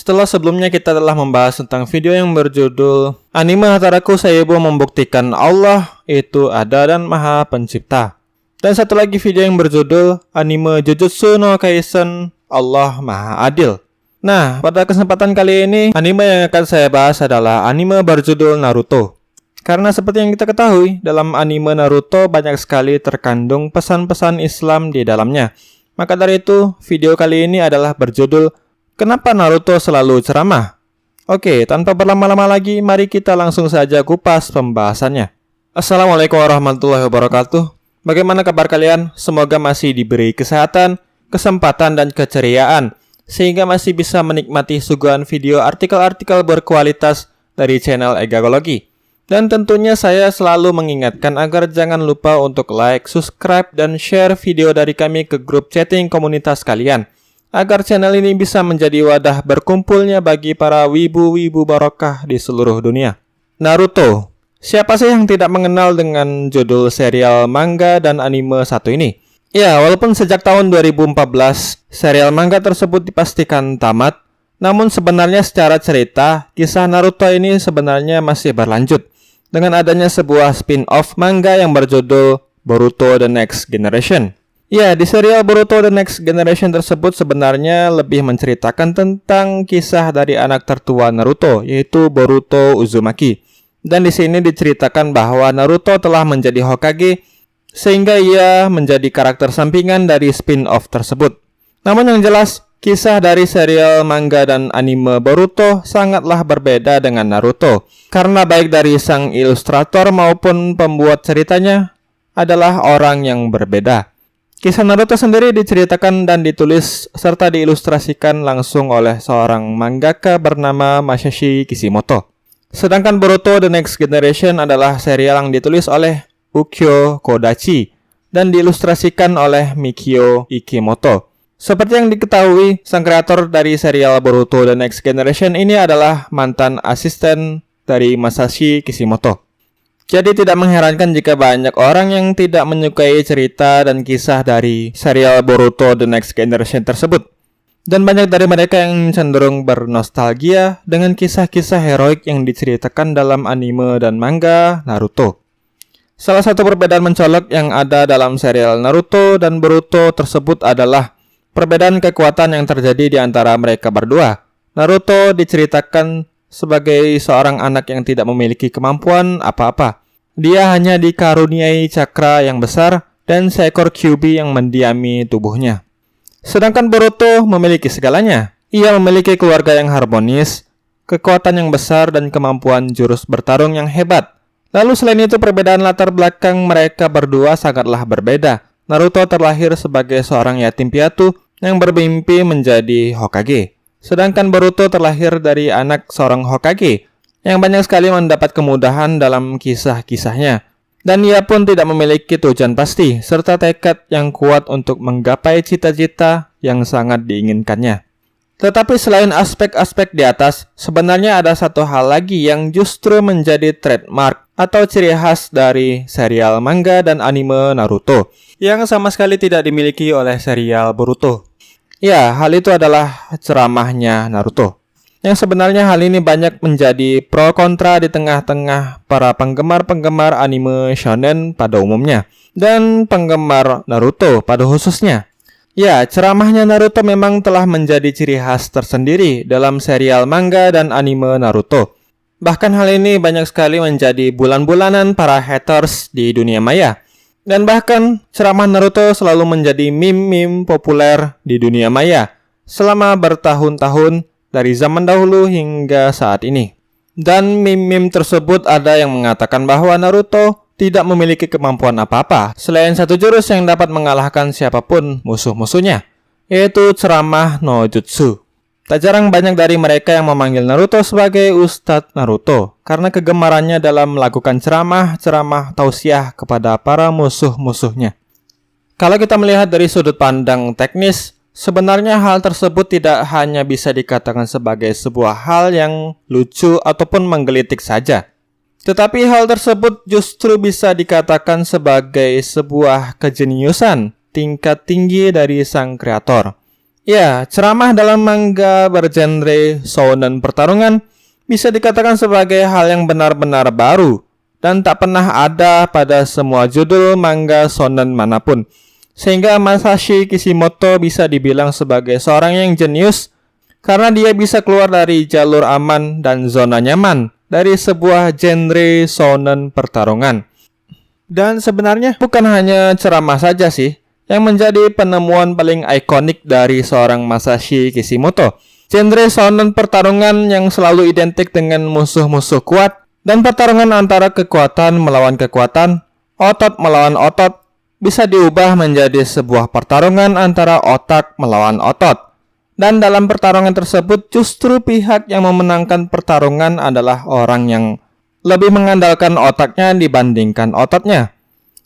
Setelah sebelumnya kita telah membahas tentang video yang berjudul Anime Hataraku Saibo membuktikan Allah itu ada dan Maha Pencipta. Dan satu lagi video yang berjudul Anime Jujutsu no Kaisen Allah Maha Adil. Nah, pada kesempatan kali ini anime yang akan saya bahas adalah anime berjudul Naruto. Karena seperti yang kita ketahui, dalam anime Naruto banyak sekali terkandung pesan-pesan Islam di dalamnya. Maka dari itu, video kali ini adalah berjudul Kenapa Naruto Selalu Ceramah? Oke, tanpa berlama-lama lagi, mari kita langsung saja kupas pembahasannya. Assalamualaikum warahmatullahi wabarakatuh. Bagaimana kabar kalian? Semoga masih diberi kesehatan, kesempatan, dan keceriaan, sehingga masih bisa menikmati suguhan video artikel-artikel berkualitas dari channel Egagology. Dan tentunya saya selalu mengingatkan agar jangan lupa untuk like, subscribe, dan share video dari kami ke grup chatting komunitas kalian, agar channel ini bisa menjadi wadah berkumpulnya bagi para wibu-wibu barokah di seluruh dunia. Naruto. Siapa sih yang tidak mengenal dengan judul serial manga dan anime satu ini? Ya, walaupun sejak tahun 2014, serial manga tersebut dipastikan tamat, namun sebenarnya secara cerita, kisah Naruto ini sebenarnya masih berlanjut, dengan adanya sebuah spin-off manga yang berjudul Boruto The Next Generation. Ya, di serial Boruto The Next Generation tersebut sebenarnya lebih menceritakan tentang kisah dari anak tertua Naruto, yaitu Boruto Uzumaki. Dan di sini diceritakan bahwa Naruto telah menjadi Hokage, sehingga ia menjadi karakter sampingan dari spin-off tersebut. Namun yang jelas, kisah dari serial manga dan anime Boruto sangatlah berbeda dengan Naruto, karena baik dari sang ilustrator maupun pembuat ceritanya adalah orang yang berbeda. Kisah Naruto sendiri diceritakan dan ditulis serta diilustrasikan langsung oleh seorang mangaka bernama Masashi Kishimoto. Sedangkan Boruto The Next Generation adalah serial yang ditulis oleh Ukyo Kodachi dan diilustrasikan oleh Mikio Ikimoto. Seperti yang diketahui, sang kreator dari serial Boruto The Next Generation ini adalah mantan asisten dari Masashi Kishimoto. Jadi tidak mengherankan jika banyak orang yang tidak menyukai cerita dan kisah dari serial Boruto The Next Generation tersebut. Dan banyak dari mereka yang cenderung bernostalgia dengan kisah-kisah heroik yang diceritakan dalam anime dan manga Naruto. Salah satu perbedaan mencolok yang ada dalam serial Naruto dan Boruto tersebut adalah perbedaan kekuatan yang terjadi di antara mereka berdua. Naruto diceritakan sebagai seorang anak yang tidak memiliki kemampuan apa-apa. Dia hanya dikaruniai cakra yang besar dan seekor Kyuubi yang mendiami tubuhnya. Sedangkan Boruto memiliki segalanya. Ia memiliki keluarga yang harmonis, kekuatan yang besar, dan kemampuan jurus bertarung yang hebat. Lalu selain itu, perbedaan latar belakang mereka berdua sangatlah berbeda. Naruto terlahir sebagai seorang yatim piatu yang bermimpi menjadi Hokage. Sedangkan Boruto terlahir dari anak seorang Hokage yang banyak sekali mendapat kemudahan dalam kisah-kisahnya. Dan ia pun tidak memiliki tujuan pasti, serta tekad yang kuat untuk menggapai cita-cita yang sangat diinginkannya. Tetapi selain aspek-aspek di atas, sebenarnya ada satu hal lagi yang justru menjadi trademark atau ciri khas dari serial manga dan anime Naruto, yang sama sekali tidak dimiliki oleh serial Boruto. Ya, hal itu adalah ceramahnya Naruto. Yang sebenarnya hal ini banyak menjadi pro kontra di tengah-tengah para penggemar-penggemar anime shonen pada umumnya, dan penggemar Naruto pada khususnya. Ya, ceramahnya Naruto memang telah menjadi ciri khas tersendiri dalam serial manga dan anime Naruto. Bahkan hal ini banyak sekali menjadi bulan-bulanan para haters di dunia maya. Dan bahkan ceramah Naruto selalu menjadi meme-meme populer di dunia maya selama bertahun-tahun, dari zaman dahulu hingga saat ini. Dan meme-meme tersebut ada yang mengatakan bahwa Naruto tidak memiliki kemampuan apa-apa selain satu jurus yang dapat mengalahkan siapapun musuh-musuhnya, yaitu ceramah no jutsu. Tak jarang banyak dari mereka yang memanggil Naruto sebagai Ustadz Naruto karena kegemarannya dalam melakukan ceramah tausiah kepada para musuh-musuhnya. Kalau kita melihat dari sudut pandang teknis, sebenarnya hal tersebut tidak hanya bisa dikatakan sebagai sebuah hal yang lucu ataupun menggelitik saja. Tetapi hal tersebut justru bisa dikatakan sebagai sebuah kejeniusan tingkat tinggi dari sang kreator. Ya, ceramah dalam manga bergenre shounen pertarungan bisa dikatakan sebagai hal yang benar-benar baru dan tak pernah ada pada semua judul manga shounen manapun. Sehingga Masashi Kishimoto bisa dibilang sebagai seorang yang jenius karena dia bisa keluar dari jalur aman dan zona nyaman dari sebuah genre shounen pertarungan. Dan sebenarnya bukan hanya ceramah saja sih yang menjadi penemuan paling ikonik dari seorang Masashi Kishimoto. Genre shounen pertarungan yang selalu identik dengan musuh-musuh kuat dan pertarungan antara kekuatan melawan kekuatan, otot melawan otot, bisa diubah menjadi sebuah pertarungan antara otak melawan otot. Dan dalam pertarungan tersebut justru pihak yang memenangkan pertarungan adalah orang yang lebih mengandalkan otaknya dibandingkan ototnya.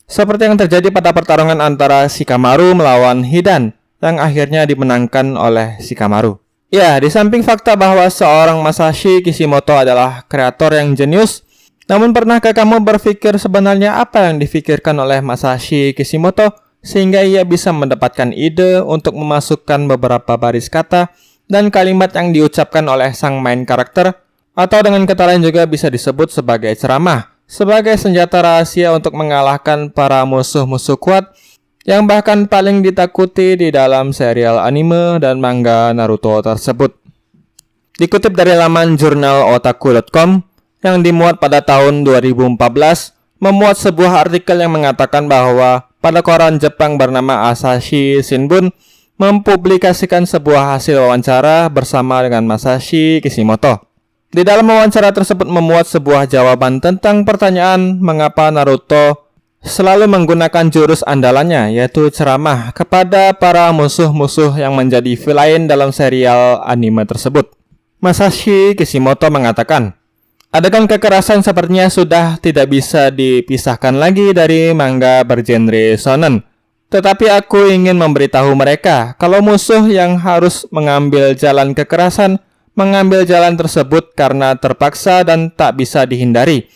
Seperti yang terjadi pada pertarungan antara Shikamaru melawan Hidan yang akhirnya dimenangkan oleh Shikamaru. Ya, di samping fakta bahwa seorang Masashi Kishimoto adalah kreator yang jenius, namun pernahkah kamu berpikir sebenarnya apa yang difikirkan oleh Masashi Kishimoto sehingga ia bisa mendapatkan ide untuk memasukkan beberapa baris kata dan kalimat yang diucapkan oleh sang main karakter, atau dengan kata lain juga bisa disebut sebagai ceramah, sebagai senjata rahasia untuk mengalahkan para musuh-musuh kuat yang bahkan paling ditakuti di dalam serial anime dan manga Naruto tersebut. Dikutip dari laman jurnal otaku.com yang dimuat pada tahun 2014, memuat sebuah artikel yang mengatakan bahwa pada koran Jepang bernama Asahi Shimbun mempublikasikan sebuah hasil wawancara bersama dengan Masashi Kishimoto. Di dalam wawancara tersebut memuat sebuah jawaban tentang pertanyaan mengapa Naruto selalu menggunakan jurus andalannya, yaitu ceramah kepada para musuh-musuh yang menjadi villain dalam serial anime tersebut. Masashi Kishimoto mengatakan, adegan kekerasan sepertinya sudah tidak bisa dipisahkan lagi dari manga bergenre shonen. Tetapi aku ingin memberitahu mereka kalau musuh yang harus mengambil jalan kekerasan mengambil jalan tersebut karena terpaksa dan tak bisa dihindari,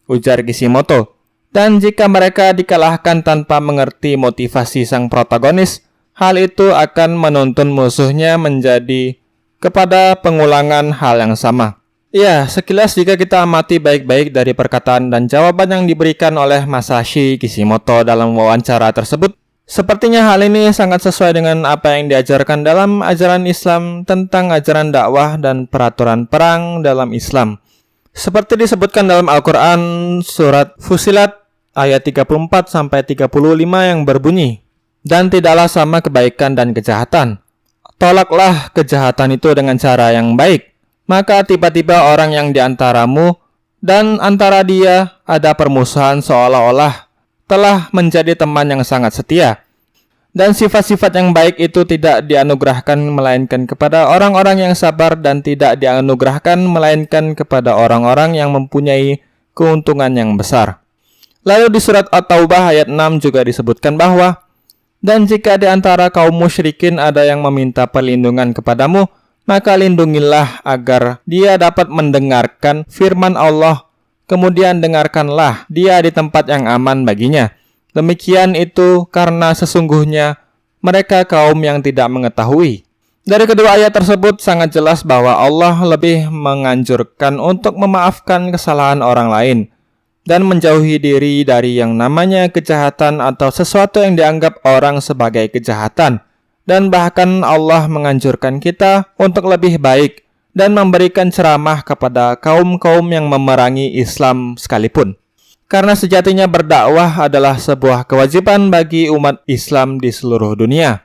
ujar Kishimoto. Dan jika mereka dikalahkan tanpa mengerti motivasi sang protagonis, hal itu akan menuntun musuhnya menjadi kepada pengulangan hal yang sama. Ya, sekilas jika kita amati baik-baik dari perkataan dan jawaban yang diberikan oleh Masashi Kishimoto dalam wawancara tersebut, sepertinya hal ini sangat sesuai dengan apa yang diajarkan dalam ajaran Islam tentang ajaran dakwah dan peraturan perang dalam Islam. Seperti disebutkan dalam Al-Quran surat Fusilat ayat 34-35 yang berbunyi, dan tidaklah sama kebaikan dan kejahatan. Tolaklah kejahatan itu dengan cara yang baik. Maka tiba-tiba orang yang diantaramu dan antara dia ada permusuhan seolah-olah telah menjadi teman yang sangat setia. Dan sifat-sifat yang baik itu tidak dianugerahkan melainkan kepada orang-orang yang sabar dan tidak dianugerahkan melainkan kepada orang-orang yang mempunyai keuntungan yang besar. Lalu di surat At-Taubah ayat 6 juga disebutkan bahwa, dan jika di antara kaum musyrikin ada yang meminta perlindungan kepadamu, maka lindungilah agar dia dapat mendengarkan firman Allah. Kemudian dengarkanlah dia di tempat yang aman baginya. Demikian itu karena sesungguhnya mereka kaum yang tidak mengetahui. Dari kedua ayat tersebut sangat jelas bahwa Allah lebih menganjurkan untuk memaafkan kesalahan orang lain dan menjauhi diri dari yang namanya kejahatan atau sesuatu yang dianggap orang sebagai kejahatan. Dan bahkan Allah menganjurkan kita untuk lebih baik dan memberikan ceramah kepada kaum-kaum yang memerangi Islam sekalipun. Karena sejatinya berdakwah adalah sebuah kewajiban bagi umat Islam di seluruh dunia.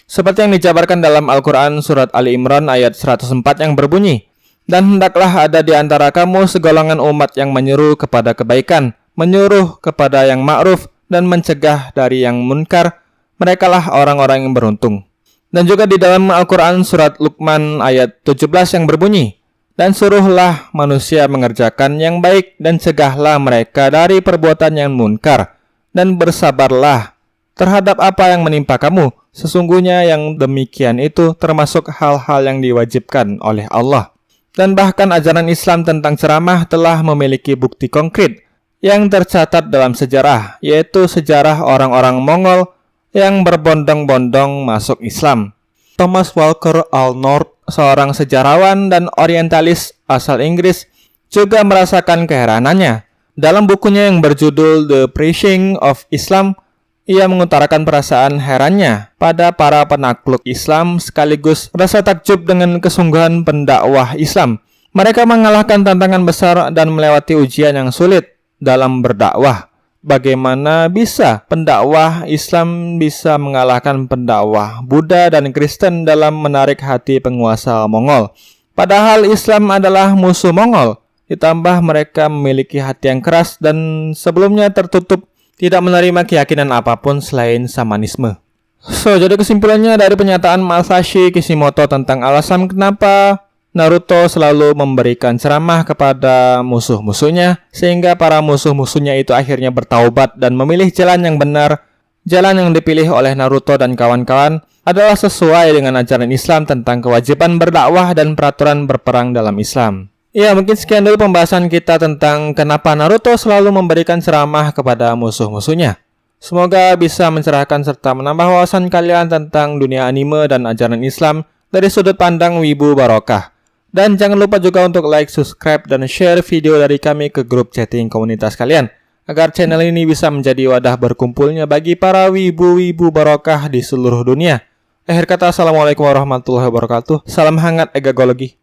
Seperti yang dijabarkan dalam Al-Quran surat Ali Imran ayat 104 yang berbunyi, dan hendaklah ada di antara kamu segolongan umat yang menyeru kepada kebaikan, menyuruh kepada yang ma'ruf, dan mencegah dari yang munkar. Merekalah orang-orang yang beruntung. Dan juga di dalam Al-Quran surat Luqman ayat 17 yang berbunyi, dan suruhlah manusia mengerjakan yang baik dan cegahlah mereka dari perbuatan yang munkar, dan bersabarlah terhadap apa yang menimpa kamu. Sesungguhnya yang demikian itu termasuk hal-hal yang diwajibkan oleh Allah. Dan bahkan ajaran Islam tentang ceramah telah memiliki bukti konkret yang tercatat dalam sejarah, yaitu sejarah orang-orang Mongol yang berbondong-bondong masuk Islam. Thomas Walker Allnort, seorang sejarawan dan orientalis asal Inggris, juga merasakan keheranannya. Dalam bukunya yang berjudul The Preaching of Islam, ia mengutarakan perasaan herannya pada para penakluk Islam sekaligus rasa takjub dengan kesungguhan pendakwah Islam. Mereka mengalahkan tantangan besar dan melewati ujian yang sulit dalam berdakwah. Bagaimana bisa pendakwah Islam bisa mengalahkan pendakwah Buddha dan Kristen dalam menarik hati penguasa Mongol? Padahal Islam adalah musuh Mongol. Ditambah mereka memiliki hati yang keras dan sebelumnya tertutup, tidak menerima keyakinan apapun selain shamanisme. Jadi kesimpulannya dari pernyataan Masashi Kishimoto tentang alasan kenapa Naruto selalu memberikan ceramah kepada musuh-musuhnya, sehingga para musuh-musuhnya itu akhirnya bertaubat dan memilih jalan yang benar. Jalan yang dipilih oleh Naruto dan kawan-kawan adalah sesuai dengan ajaran Islam tentang kewajiban berdakwah dan peraturan berperang dalam Islam. Ya, mungkin sekian dulu pembahasan kita tentang kenapa Naruto selalu memberikan ceramah kepada musuh-musuhnya. Semoga bisa mencerahkan serta menambah wawasan kalian tentang dunia anime dan ajaran Islam dari sudut pandang Wibu Barokah. Dan jangan lupa juga untuk like, subscribe, dan share video dari kami ke grup chatting komunitas kalian, agar channel ini bisa menjadi wadah berkumpulnya bagi para wibu-wibu barokah di seluruh dunia. Akhir kata, assalamualaikum warahmatullahi wabarakatuh. Salam hangat egagologi.